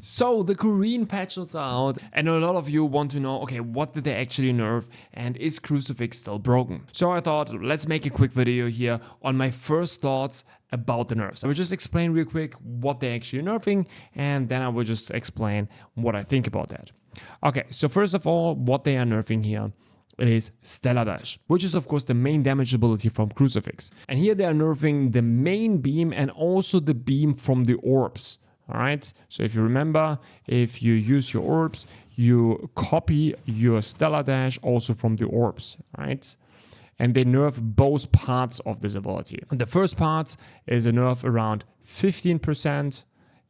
So the Korean patches are out and a lot of you want to know, okay, what did they actually nerf and is Crucifix still broken? So I thought, let's make a quick video here on my first thoughts about the nerfs. I will just explain real quick what they're actually nerfing and then I will just explain what I think about that. Okay, so first of all, what they are nerfing here is Stella Dash, which is of course the main damage ability from Crucifix. And here they are nerfing the main beam and also the beam from the orbs. Alright, so if you remember, if you use your orbs, you copy your Stella Dash also from the orbs, right? And they nerf both parts of this ability. And the first part is a nerf around 15%,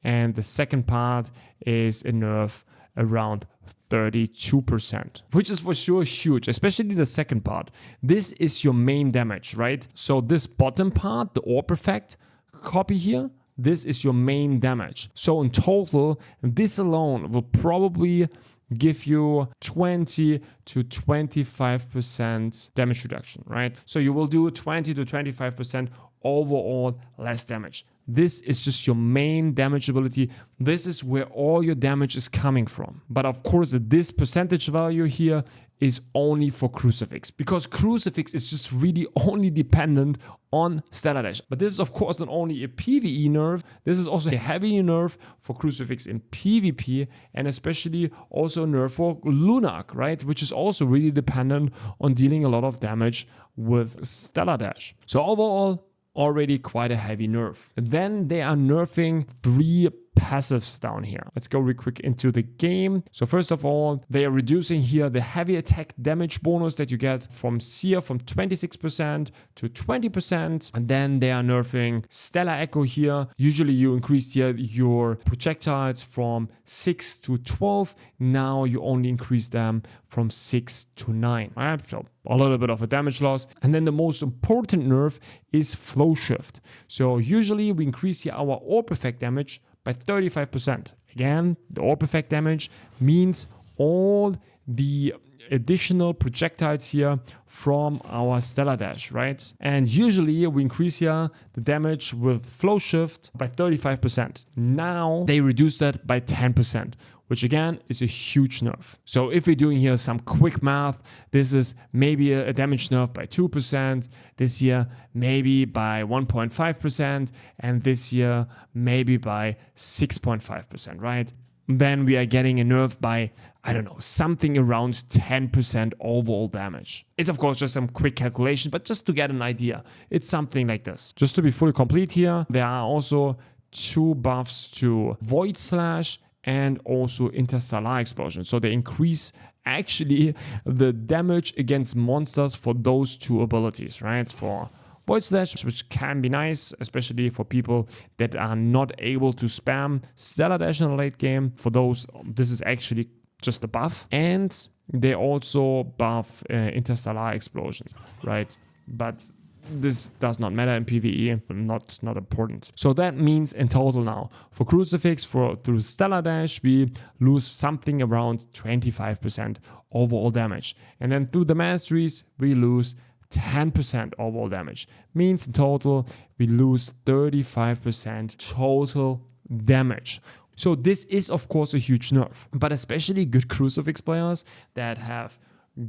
and the second part is a nerf around 32%, which is for sure huge, especially the second part. This is your main damage, right? So this bottom part, the orb effect, copy here, this is your main damage. So in total, this alone will probably give you 20 to 25% damage reduction, right? So you will do 20 to 25% overall less damage. This is just your main damage ability. This is where all your damage is coming from. But of course, this percentage value here is only for Crucifix, because Crucifix is just really only dependent on Stella Dash. But this is of course not only a PVE nerf, this is also a heavy nerf for Crucifix in PvP, and especially also a nerf for Lunark, right? Which is also really dependent on dealing a lot of damage with Stella Dash. So overall, already quite a heavy nerf. And then they are nerfing 3 passives down here. Let's go real quick into the game. So first of all, they are reducing here the heavy attack damage bonus that you get from Seer from 26% to 20%. And then they are nerfing Stellar Echo here. Usually you increase here your projectiles from 6 to 12. Now you only increase them from 6 to 9. All right, so a little bit of a damage loss. And then the most important nerf is Flow Shift. So usually we increase here our orb effect damage by 35%. Again, the orb effect damage means all the additional projectiles here from our Stella Dash, right? And usually we increase here the damage with Flow Shift by 35%. Now they reduce that by 10%, which again is a huge nerf. So if we're doing here some quick math, this is maybe a damage nerf by 2%, this year maybe by 1.5%, and this year maybe by 6.5%, right? Then we are getting a nerf by, I don't know, something around 10% overall damage. It's of course just some quick calculation, but just to get an idea, it's something like this. Just to be fully complete here, there are also 2 buffs to Void Slash and also Interstellar Explosion. So they increase actually the damage against monsters for those 2 abilities, right? For Void Slash, which can be nice, especially for people that are not able to spam Stella Dash in the late game. For those, this is actually just a buff. And they also buff Interstellar Explosion, right? But this does not matter in PvE, not important. So that means in total now, for Crucifix, through Stella Dash, we lose something around 25% overall damage. And then through the masteries, we lose 10% overall damage. Means in total, we lose 35% total damage. So this is of course a huge nerf, but especially good Crucifix players that have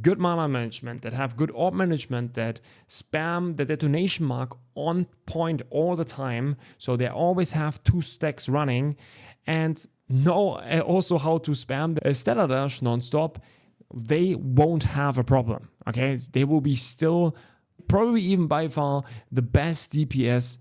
good mana management, that have good orb management, that spam the detonation mark on point all the time, so they always have 2 stacks running and know also how to spam the Stella Dash non-stop, they won't have a problem, okay? They will be still, probably even by far, the best DPS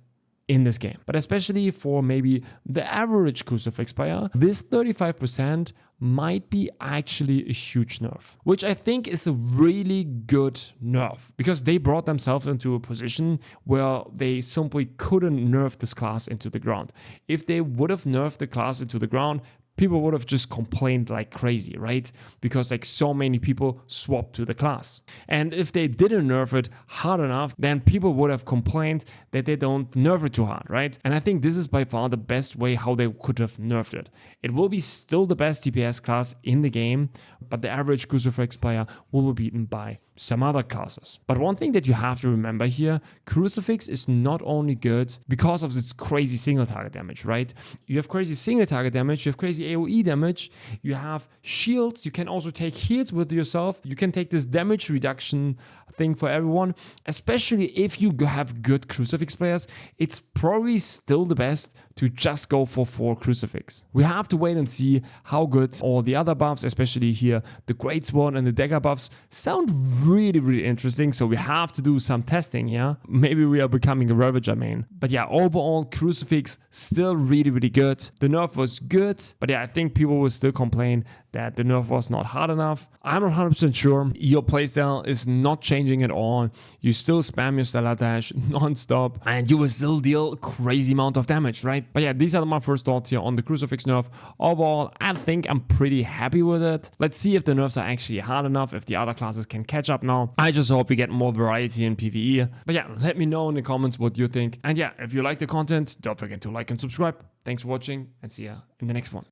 in this game. But especially for maybe the average Crucifix player, this 35% might be actually a huge nerf, which I think is a really good nerf, because they brought themselves into a position where they simply couldn't nerf this class into the ground. If they would have nerfed the class into the ground, people would have just complained like crazy, right? Because like so many people swapped to the class. And if they didn't nerf it hard enough, then people would have complained that they don't nerf it too hard, right? And I think this is by far the best way how they could have nerfed it. It will be still the best DPS class in the game, but the average Crucifix player will be beaten by some other classes. But one thing that you have to remember here, Crucifix is not only good because of its crazy single target damage, right? You have crazy single target damage, you have crazy AoE damage, you have shields, you can also take heals with yourself, you can take this damage reduction thing for everyone, especially if you have good Crucifix players. It's probably still the best to just go for 4 Crucifix. We have to wait and see how good all the other buffs, especially here the Great Sword and the Dagger buffs, sound really interesting, so we have to do some testing here. Maybe we are becoming a Ravager main. But yeah, overall Crucifix still really good. The nerf was good, but yeah, I think people will still complain that the nerf was not hard enough. I'm not 100% sure. Your playstyle is not changing at all. You still spam your Stella Dash non-stop and you will still deal crazy amount of damage, right? But yeah, these are my first thoughts here on the Crucifix nerf. Overall, I think I'm pretty happy with it. Let's see if the nerfs are actually hard enough, if the other classes can catch up now. I just hope we get more variety in PvE. But yeah, let me know in the comments what you think. And yeah, if you like the content, don't forget to like and subscribe. Thanks for watching and see ya in the next one.